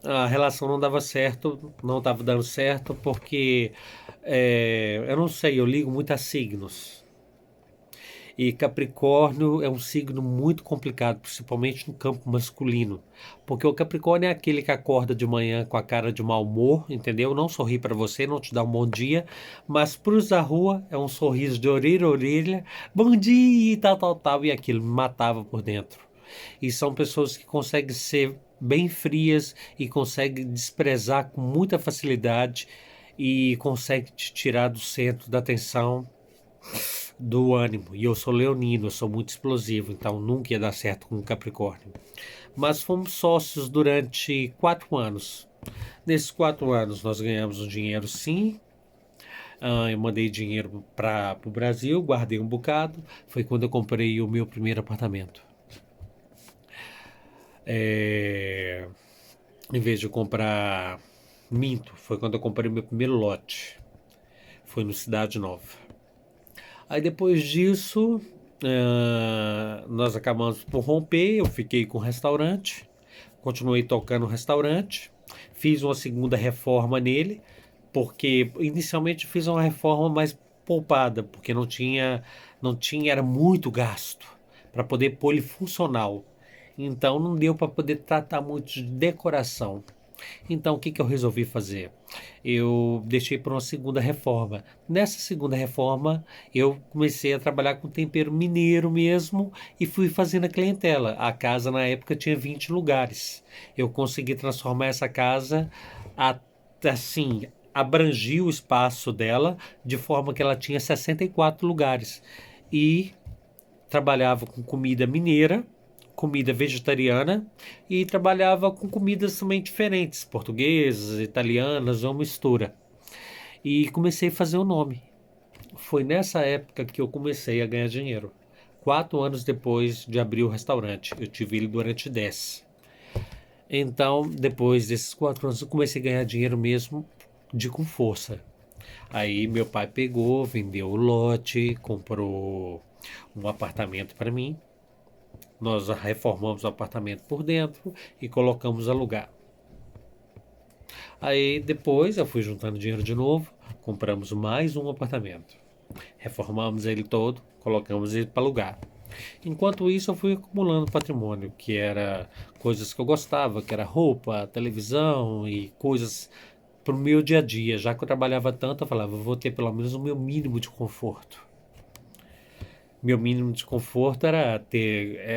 a relação não dava certo, não estava dando certo, porque eu não sei, eu ligo muito a signos. E Capricórnio é um signo muito complicado, principalmente no campo masculino. Porque o Capricórnio é aquele que acorda de manhã com a cara de mau humor, entendeu? Não sorri para você, não te dá um bom dia, mas pros da rua é um sorriso de orelha a orelha, bom dia e tal, tal, tal, e aquilo me matava por dentro. E são pessoas que conseguem ser bem frias e conseguem desprezar com muita facilidade e conseguem te tirar do centro da atenção, do ânimo. E eu sou leonino, eu sou muito explosivo, então nunca ia dar certo com o Capricórnio. Mas fomos sócios durante 4 anos. Nesses 4 anos nós ganhamos um dinheiro, sim. Eu mandei dinheiro para o Brasil, guardei um bocado. Foi quando eu comprei o meu primeiro apartamento. É, Em vez de comprar, minto, foi quando eu comprei meu primeiro lote. Foi no Cidade Nova. Aí depois disso, nós acabamos por romper. Eu fiquei com o restaurante, continuei tocando o restaurante, fiz uma segunda reforma nele, porque inicialmente fiz uma reforma mais poupada, porque não tinha, era muito gasto para poder pôr ele funcional. Então não deu para poder tratar muito de decoração. Então, o que que eu resolvi fazer? Eu deixei para uma segunda reforma. Nessa segunda reforma, eu comecei a trabalhar com tempero mineiro mesmo e fui fazendo a clientela. A casa, na época, tinha 20 lugares. Eu consegui transformar essa casa, assim, abrangi o espaço dela de forma que ela tinha 64 lugares. E trabalhava com comida mineira, comida vegetariana e trabalhava com comidas também diferentes, portuguesas, italianas, uma mistura. E comecei a fazer o nome. Foi nessa época que eu comecei a ganhar dinheiro. 4 anos depois de abrir o restaurante. Eu tive ele durante 10. Então, depois desses 4 anos, eu comecei a ganhar dinheiro mesmo com força. Aí meu pai pegou, vendeu o lote, comprou um apartamento para mim. Nós reformamos o apartamento por dentro e colocamos alugar. Aí depois eu fui juntando dinheiro de novo, compramos mais um apartamento. Reformamos ele todo, colocamos ele para alugar. Enquanto isso eu fui acumulando patrimônio, que era coisas que eu gostava, que era roupa, televisão e coisas para o meu dia a dia. Já que eu trabalhava tanto, eu falava, vou ter pelo menos o meu mínimo de conforto. Meu mínimo de conforto era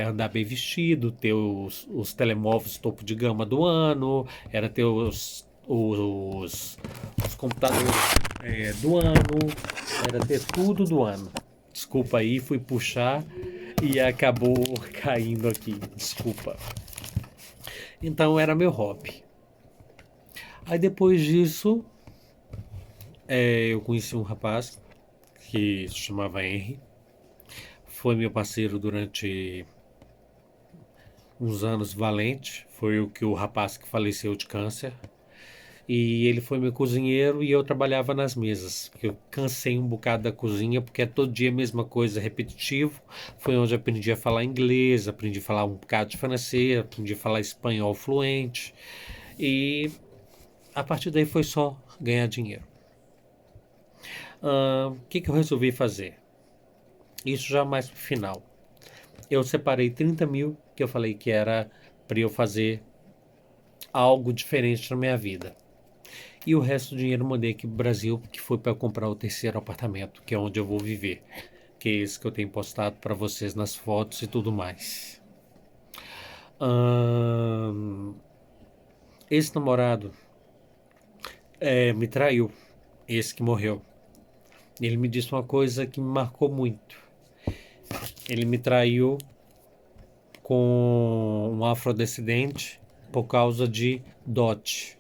andar bem vestido, ter os telemóveis topo de gama do ano, era ter os computadores do ano, era ter tudo do ano. Desculpa aí, fui puxar e acabou caindo aqui, desculpa. Então era meu hobby. Aí depois disso, eu conheci um rapaz que se chamava Henry. Foi meu parceiro durante uns anos, valente. Foi o rapaz que faleceu de câncer. E ele foi meu cozinheiro e eu trabalhava nas mesas. Eu cansei um bocado da cozinha porque é todo dia a mesma coisa, repetitivo. Foi onde eu aprendi a falar inglês, aprendi a falar um bocado de francês, aprendi a falar espanhol fluente. E a partir daí foi só ganhar dinheiro. O que eu resolvi fazer? Isso já mais pro final. Eu separei 30 mil que eu falei que era para eu fazer algo diferente na minha vida. E o resto do dinheiro eu mandei aqui pro Brasil, que foi para comprar o terceiro apartamento, que é onde eu vou viver. Que é esse que eu tenho postado para vocês nas fotos e tudo mais. Esse namorado me traiu. Esse que morreu. Ele me disse uma coisa que me marcou muito. Ele me traiu com um afrodescendente por causa de dote.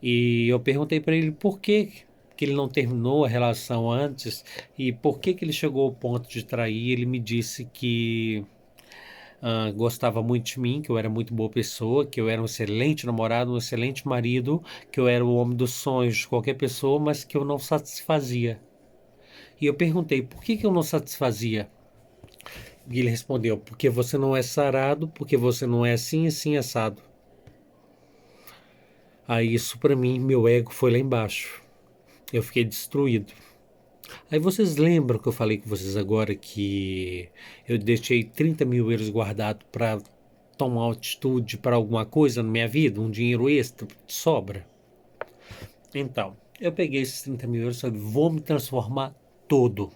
E eu perguntei para ele por que ele não terminou a relação antes e por que ele chegou ao ponto de trair. Ele me disse que gostava muito de mim, que eu era muito boa pessoa, que eu era um excelente namorado, um excelente marido, que eu era o homem dos sonhos de qualquer pessoa, mas que eu não satisfazia. E eu perguntei por que eu não satisfazia. E ele respondeu, porque você não é sarado, porque você não é assim, assim, assado. Aí isso para mim, meu ego foi lá embaixo. Eu fiquei destruído. Aí vocês lembram que eu falei com vocês agora que eu deixei 30 mil euros guardado para tomar altitude para alguma coisa na minha vida, um dinheiro extra de sobra? Então, eu peguei esses 30 mil euros e falei, vou me transformar todo.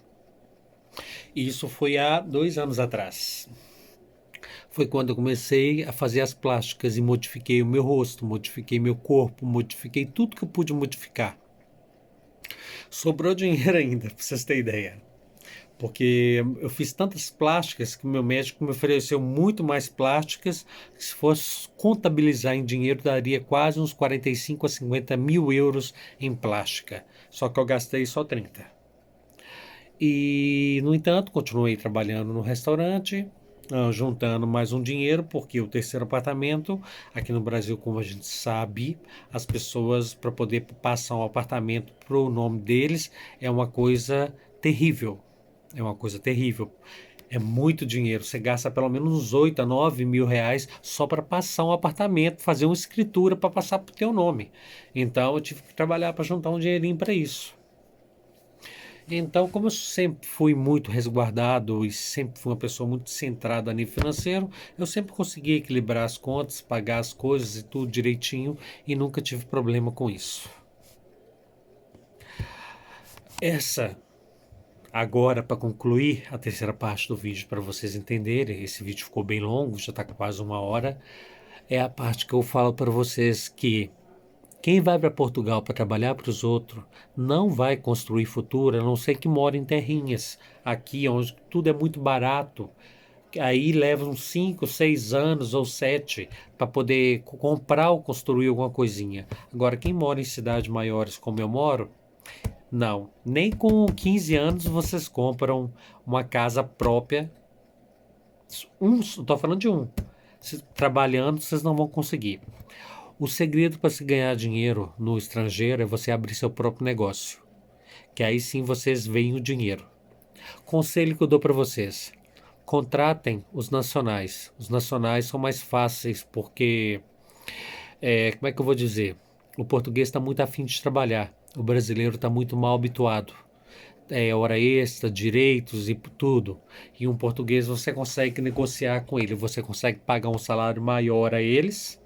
Isso foi há 2 anos atrás. Foi quando eu comecei a fazer as plásticas e modifiquei o meu rosto, modifiquei meu corpo, modifiquei tudo que eu pude modificar. Sobrou dinheiro ainda, pra vocês terem ideia. Porque eu fiz tantas plásticas que o meu médico me ofereceu muito mais plásticas, que se fosse contabilizar em dinheiro, daria quase uns 45 a 50 mil euros em plástica. Só que eu gastei só 30. E, no entanto, continuei trabalhando no restaurante, juntando mais um dinheiro, porque o terceiro apartamento, aqui no Brasil, como a gente sabe, as pessoas, para poder passar um apartamento para o nome deles, é uma coisa terrível. É uma coisa terrível. É muito dinheiro. Você gasta pelo menos uns 8 a 9 mil reais só para passar um apartamento, fazer uma escritura para passar para o teu nome. Então eu tive que trabalhar para juntar um dinheirinho para isso. Então, como eu sempre fui muito resguardado e sempre fui uma pessoa muito centrada a nível financeiro, eu sempre consegui equilibrar as contas, pagar as coisas e tudo direitinho e nunca tive problema com isso. Essa, agora, para concluir a terceira parte do vídeo, para vocês entenderem, esse vídeo ficou bem longo, já está com quase 1 hora, é a parte que eu falo para vocês que quem vai para Portugal para trabalhar para os outros não vai construir futuro, a não ser que mora em terrinhas. Aqui, onde tudo é muito barato, aí leva uns 5, 6 anos ou 7 para poder comprar ou construir alguma coisinha. Agora, quem mora em cidades maiores como eu moro, não. Nem com 15 anos vocês compram uma casa própria. Estou falando de um. Trabalhando, vocês não vão conseguir. O segredo para se ganhar dinheiro no estrangeiro é você abrir seu próprio negócio, que aí sim vocês veem o dinheiro. Conselho que eu dou para vocês: contratem os nacionais. Os nacionais são mais fáceis porque, como é que eu vou dizer? O português está muito afim de trabalhar, o brasileiro está muito mal habituado. Hora extra, direitos e tudo. E um português você consegue negociar com ele, você consegue pagar um salário maior a eles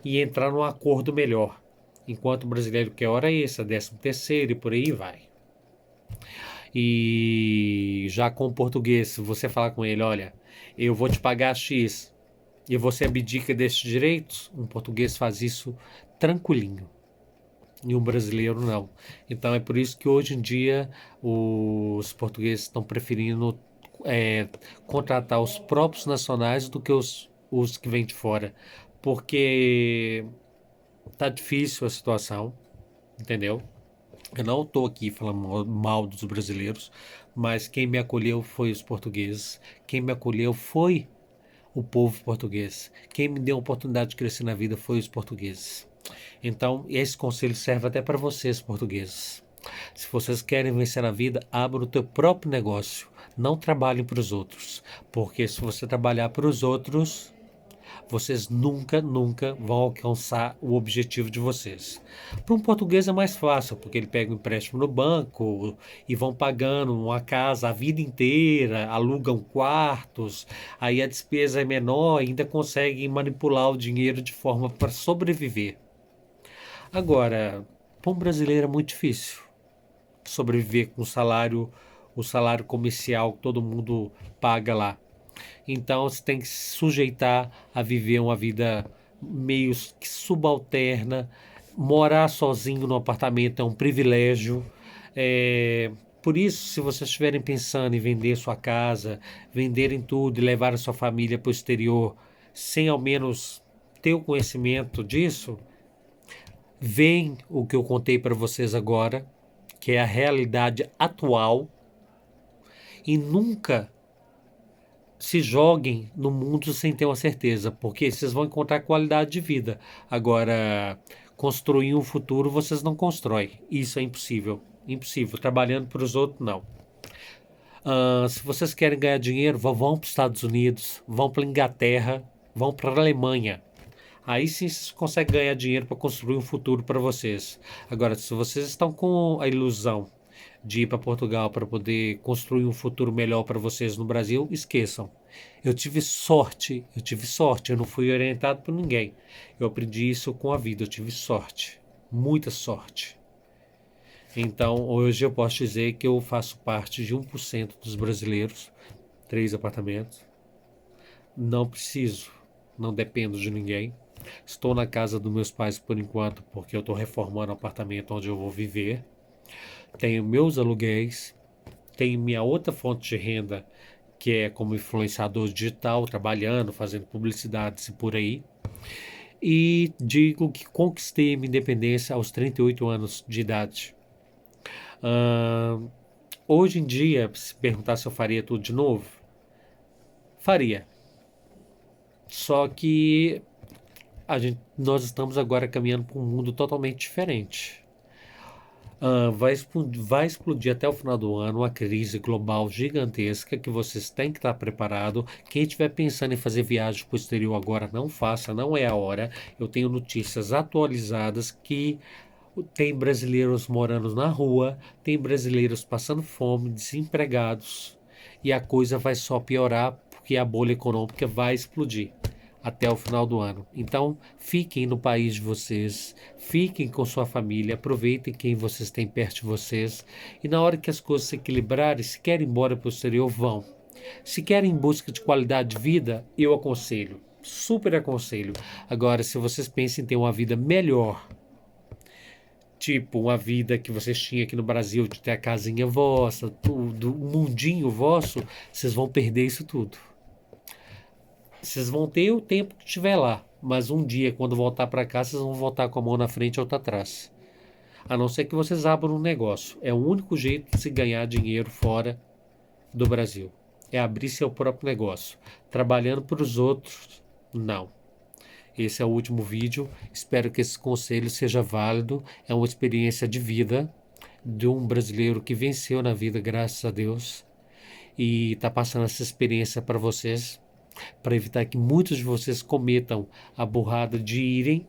e entrar num acordo melhor. Enquanto o brasileiro quer hora extra, 13º e por aí vai. E já com o português, se você falar com ele, olha, eu vou te pagar X e você abdica desses direitos, um português faz isso tranquilinho. E um brasileiro não. Então é por isso que hoje em dia os portugueses estão preferindo contratar os próprios nacionais do que os que vêm de fora. Porque tá difícil a situação, entendeu? Eu não estou aqui falando mal dos brasileiros, mas quem me acolheu foi os portugueses. Quem me acolheu foi o povo português. Quem me deu a oportunidade de crescer na vida foi os portugueses. Então, esse conselho serve até para vocês, portugueses. Se vocês querem vencer na vida, abra o teu próprio negócio. Não trabalhem para os outros, porque se você trabalhar para os outros, vocês nunca, nunca vão alcançar o objetivo de vocês. Para um português é mais fácil, porque ele pega um empréstimo no banco e vão pagando uma casa a vida inteira, alugam quartos, aí a despesa é menor e ainda conseguem manipular o dinheiro de forma para sobreviver. Agora, para um brasileiro é muito difícil sobreviver com o salário comercial que todo mundo paga lá. Então você tem que se sujeitar a viver uma vida meio que subalterna. Morar sozinho no apartamento é um privilégio. Por isso, se vocês estiverem pensando em vender sua casa, venderem tudo e levar a sua família para o exterior, sem ao menos ter o conhecimento disso, veem o que eu contei para vocês agora, que é a realidade atual, e nunca se joguem no mundo sem ter uma certeza, porque vocês vão encontrar qualidade de vida. Agora, construir um futuro vocês não constroem. Isso é impossível. Impossível. Trabalhando para os outros, não. Se vocês querem ganhar dinheiro, vão para os Estados Unidos, vão para a Inglaterra, vão para a Alemanha. Aí sim vocês conseguem ganhar dinheiro para construir um futuro para vocês. Agora, se vocês estão com a ilusão de ir para Portugal para poder construir um futuro melhor para vocês no Brasil, esqueçam. Eu não fui orientado por ninguém. Eu aprendi isso com a vida, eu tive sorte, muita sorte. Então, hoje eu posso dizer que eu faço parte de 1% dos brasileiros, 3 apartamentos. Não preciso, não dependo de ninguém. Estou na casa dos meus pais por enquanto, porque eu estou reformando o apartamento onde eu vou viver. Tenho meus aluguéis, tenho minha outra fonte de renda, que é como influenciador digital, trabalhando, fazendo publicidades e por aí. E digo que conquistei a minha independência aos 38 anos de idade. Hoje em dia, se perguntar se eu faria tudo de novo, faria. Só que nós estamos agora caminhando para um mundo totalmente diferente. Vai explodir até o final do ano uma crise global gigantesca que vocês têm que estar preparado. Quem estiver pensando em fazer viagem para o exterior agora, não faça, não é a hora. Eu tenho notícias atualizadas que tem brasileiros morando na rua, tem brasileiros passando fome, desempregados, e a coisa vai só piorar porque a bolha econômica vai explodir até o final do ano. Então, fiquem no país de vocês, fiquem com sua família, aproveitem quem vocês têm perto de vocês, e na hora que as coisas se equilibrarem, se querem ir embora para o exterior, vão. Se querem em busca de qualidade de vida, eu aconselho, super aconselho. Agora, se vocês pensam em ter uma vida melhor, tipo uma vida que vocês tinham aqui no Brasil, de ter a casinha vossa, tudo, o mundinho vosso, vocês vão perder isso tudo. Vocês vão ter o tempo que estiver lá, mas um dia, quando voltar para cá, vocês vão voltar com a mão na frente e outra atrás. A não ser que vocês abram um negócio. É o único jeito de se ganhar dinheiro fora do Brasil. É abrir seu próprio negócio. Trabalhando para os outros, não. Esse é o último vídeo. Espero que esse conselho seja válido. É uma experiência de vida de um brasileiro que venceu na vida, graças a Deus. E está passando essa experiência para vocês, para evitar que muitos de vocês cometam a burrada de irem,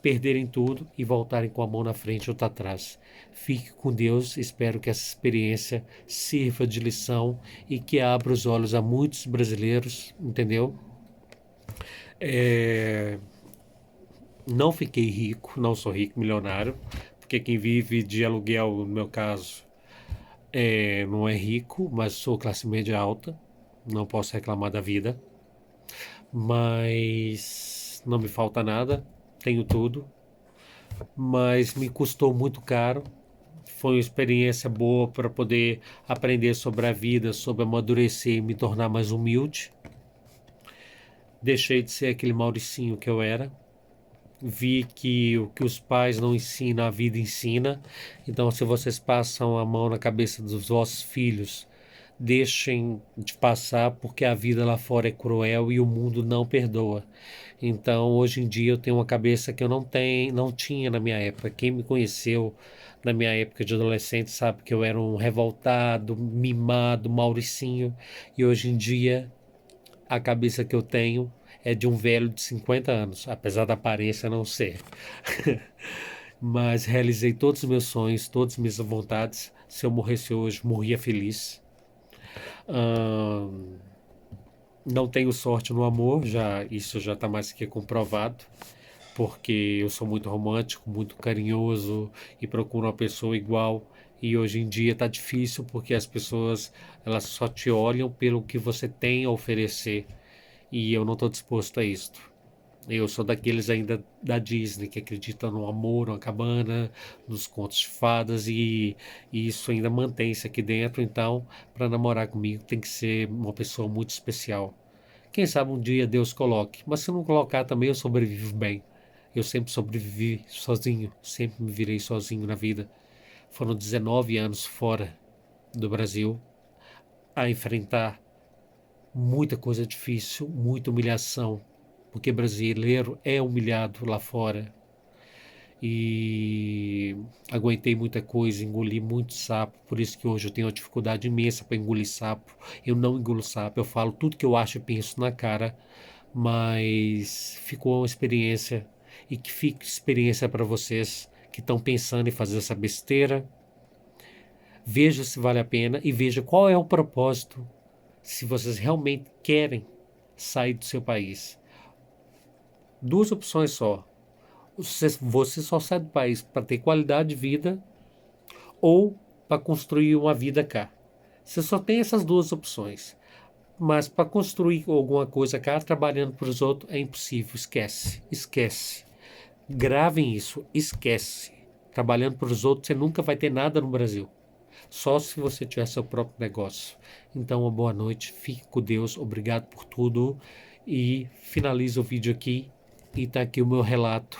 perderem tudo e voltarem com a mão na frente e outra atrás. Fique com Deus, espero que essa experiência sirva de lição e que abra os olhos a muitos brasileiros, entendeu? Não fiquei rico, não sou rico, milionário, porque quem vive de aluguel, no meu caso, não é rico, mas sou classe média alta, não posso reclamar da vida. Mas não me falta nada, tenho tudo, mas me custou muito caro. Foi uma experiência boa para poder aprender sobre a vida, sobre amadurecer e me tornar mais humilde. Deixei de ser aquele Mauricinho que eu era. Vi que o que os pais não ensinam, a vida ensina. Então, se vocês passam a mão na cabeça dos vossos filhos, deixem de passar, porque a vida lá fora é cruel e o mundo não perdoa. Então, hoje em dia eu tenho uma cabeça que eu não tinha na minha época. Quem me conheceu na minha época de adolescente sabe que eu era um revoltado, mimado, Mauricinho, e hoje em dia a cabeça que eu tenho é de um velho de 50 anos, apesar da aparência não ser. Mas realizei todos os meus sonhos, todas as minhas vontades. Se eu morresse hoje, morria feliz. Não tenho sorte no amor, isso já está mais que comprovado, porque eu sou muito romântico, muito carinhoso e procuro uma pessoa igual. E hoje em dia está difícil porque as pessoas elas só te olham pelo que você tem a oferecer e eu não estou disposto a isto. Eu sou daqueles ainda da Disney que acreditam no amor, na cabana, nos contos de fadas e isso ainda mantém-se aqui dentro. Então, para namorar comigo tem que ser uma pessoa muito especial. Quem sabe um dia Deus coloque, mas se não colocar também eu sobrevivo bem. Eu sempre sobrevivi sozinho, sempre me virei sozinho na vida. Foram 19 anos fora do Brasil a enfrentar muita coisa difícil, muita humilhação, porque brasileiro é humilhado lá fora. E aguentei muita coisa, engoli muito sapo, por isso que hoje eu tenho uma dificuldade imensa para engolir sapo. Eu não engulo sapo, eu falo tudo que eu acho e penso na cara, mas ficou uma experiência e que fique experiência para vocês que estão pensando em fazer essa besteira. Veja se vale a pena e veja qual é o propósito, se vocês realmente querem sair do seu país. Duas opções só. Você só sai do país para ter qualidade de vida ou para construir uma vida cá. Você só tem essas duas opções. Mas para construir alguma coisa cá, trabalhando para os outros, é impossível. Esquece. Esquece. Gravem isso. Esquece. Trabalhando para os outros, você nunca vai ter nada no Brasil. Só se você tiver seu próprio negócio. Então, uma boa noite. Fique com Deus. Obrigado por tudo. E finalizo o vídeo aqui. E está aqui o meu relato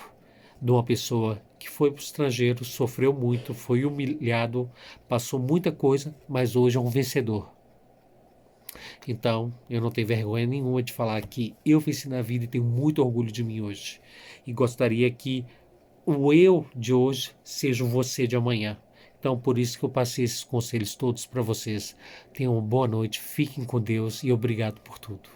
de uma pessoa que foi para o estrangeiro, sofreu muito, foi humilhado, passou muita coisa, mas hoje é um vencedor. Então, eu não tenho vergonha nenhuma de falar que eu venci na vida e tenho muito orgulho de mim hoje. E gostaria que o eu de hoje seja o você de amanhã. Então, por isso que eu passei esses conselhos todos para vocês. Tenham uma boa noite, fiquem com Deus e obrigado por tudo.